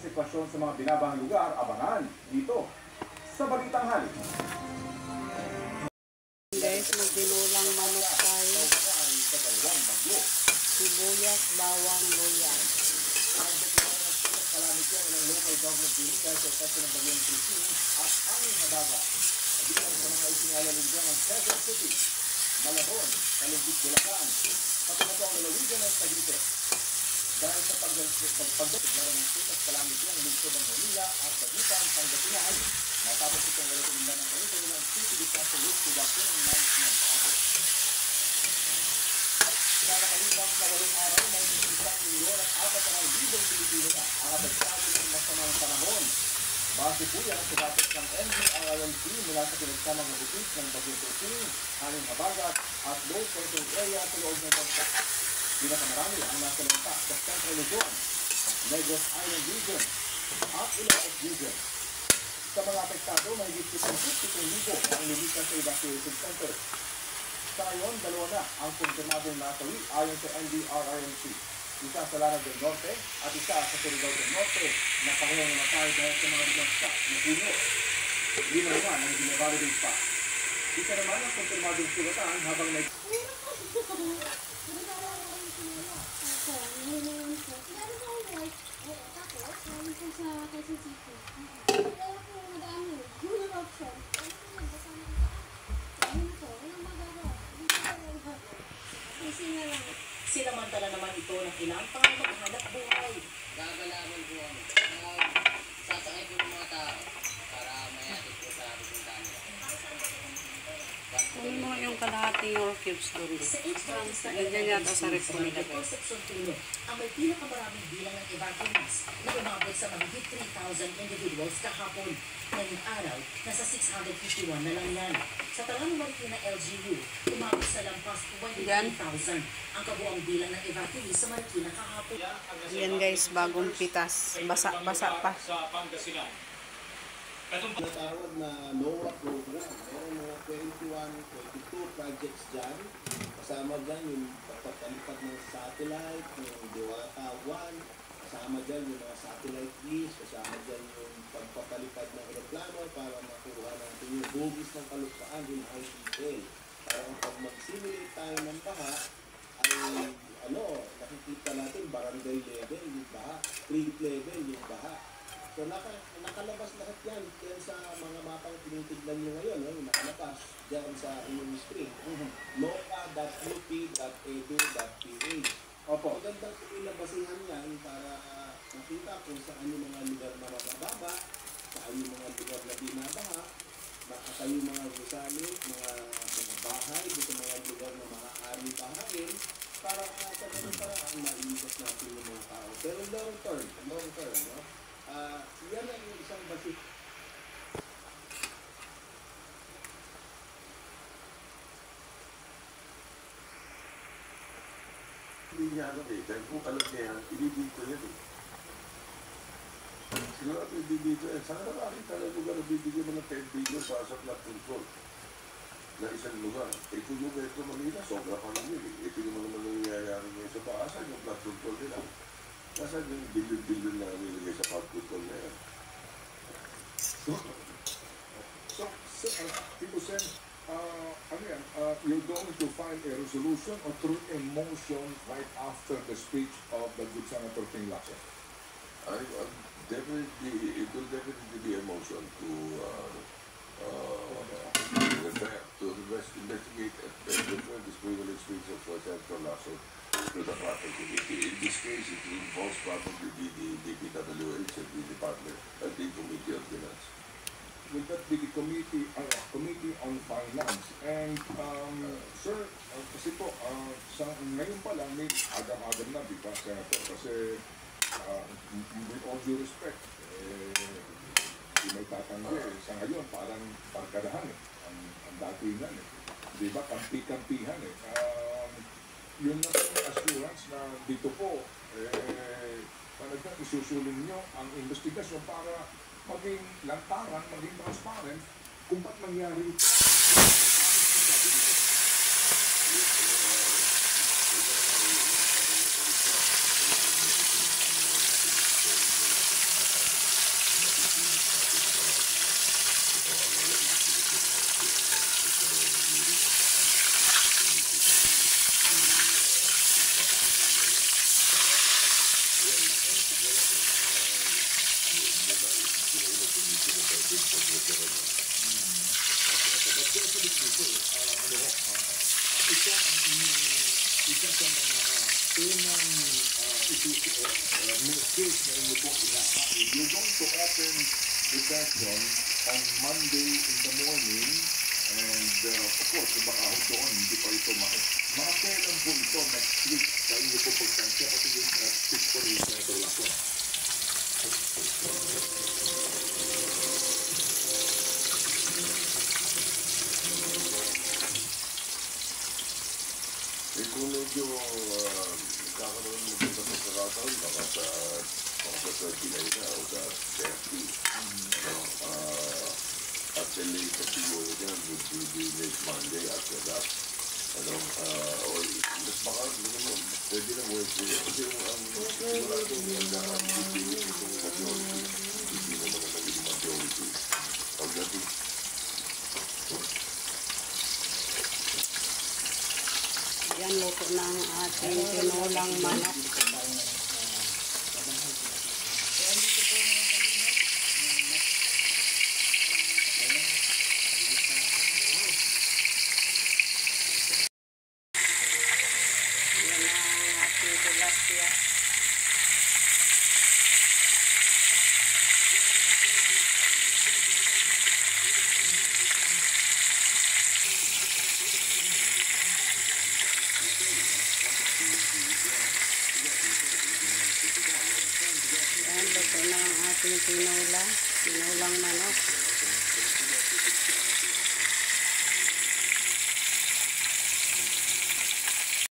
sitwasyon sa mga binabahang lugar, abangan dito sa Balitang Hali. Guys, magdinulang manok tayo. Sibuyas, bawang, luya. Kalamit yan ng local government unit dahil sa epekto ng bagyong Christine at hangin na dagat. Kabilang sa mga isinalalig dyan ng Quezon City, Malabon, Kalumpit, Bulacan, pati na po ang lalawigan ng Cavite. Dahil sa pagdeklara ng state of calamity ang lungsod ng Manila at Bagutan, Pangasinan, matapos itong rekomenda ng kanilang city disaster risk reduction announcement office. Sa nakalipas na 8 araw, may 1,400,000 Pilipino na ang apektado ng masamang panahon. Base po yan sa datos ng NDRRMC mula sa pinagsamang hagupit ng bagyong Christine, hangin habagat at low pressure area sa loob ng bansa. Pinakamarami ang nasa lantak sa Central Luzon, Negros Island Region at Ilocos Region. Sa mga apektado, may higit 57,000 ang lumikas sa evacuation center. Sa ngayon, 2 na ang konfirmadong nasawi ayon sa NDRRMC. Isa sa Lanao del Norte at isa sa Surigao del Norte na parehong namatay dahil sa mga biglang na puno. 5 naman ang ginavalidate pa. Isa naman ang konfirmadong sulatan habang may... Sinamantala naman ito ng ilang panganghanap buhay. Gagalaman po kami. Sasakay po ng mga tao para mayatid po sa pupuntahan nila. Kunin mo yung kalahating or cubes doon. Ganyan yata sa rep ko nila. Ang may pinakamaraming bilang ng evacuees na umabot sa mahigit 3,000 individuals kahapon. Ngayong araw, nasa 651 na lang yan. Sa Talang Marikina LGU, umabot sa lampas 23,000 ang kabuang bilang ng evacuees sa Marikina kahapon. Yan guys, bagong pitas. Basa-basa pa. Sa Pangasinan. Natawag na NOAA program. Mayroon mga 22 projects dyan. Kasama dyan yung pagpapalipad ng satellite, yung Diwata 1. Kasama dyan yung mga satellite dish. Kasama dyan yung pagpapalipad ng aeroplano para makuha natin yung hugis ng kalupaan in high detail. Para pag mag-simulate tayo ng baha, ay nakikita natin barangay level yung baha, street level yung baha. So nakalabas lahat yan sa mga mapang tinitignan nyo ngayon, nakalabas dyan sa inyong screen. noca.up.edu.ph. Opo. Magandang pinabasihan yan para makita kung saan yung mga lugar na mabababa, saan yung mga lugar na binabaha, baka yung mga gusali, mga bahay, sa mga lugar na maaari bahain, para sa ganun paraan maiiwas natin yung mga tao. Pero long term, no? Yan ang isang basic. Hindi niya dahil kung alam niya yan, ibibito yan Siguro ibibito yan. Saan na makakita na lugar na bibigyan mo ng 10 billion para sa flood control na isang lugar? Kung yung Metro Manila, sobra pa lang yun Ito yung mga nangyayari ngayon sa baasan, yung flood control nila. Nasaan yung billion-billion na nilagay sa flood control na yan? So people said, you're going to find a resolution or through a motion right after the speech of the good Senator Ping Lacson? Definitely, it will definitely be a motion to investigate and refer this privilege speech of Senator Lacson to the proper committee. In this case, it involves probably the DPWH and the Department and the Committee on Finance. Will that be the Committee on Finance? And, sir, kasi po, ngayon pa lang, may agam-agam na, di ba, Senator? Kasi, with all due respect, di may tatanggi. Sa ngayon, parang pagkadahan ang datingan Di ba, kampi-kampihan yun na yung assurance na dito po, talagang isusulong nyo ang investigasyon para maging lantaran, maging transparent kung ba't nangyari ito. You're going to open the session on Monday in the morning, and of course, makahon doon, hindi pa ito makakailan po ito next week sa inyo po pagkansya kasi yung speak po ni Senator Lacson. Kung medyo kakaroon mo dito sa pagkakataon, baka sa Pinayna o sa CFP. At the latest siguro dyan would be next Monday after that. Or mas baka pwede na Wednesday. Kasi ang sigurado ang hindi itong majority. Hindi naman ang naging majority. Pagdating Yan, luto na ang ating tinulang manok. Yan ang ating tilapia. Yan, luto na ang ating tinulang manok.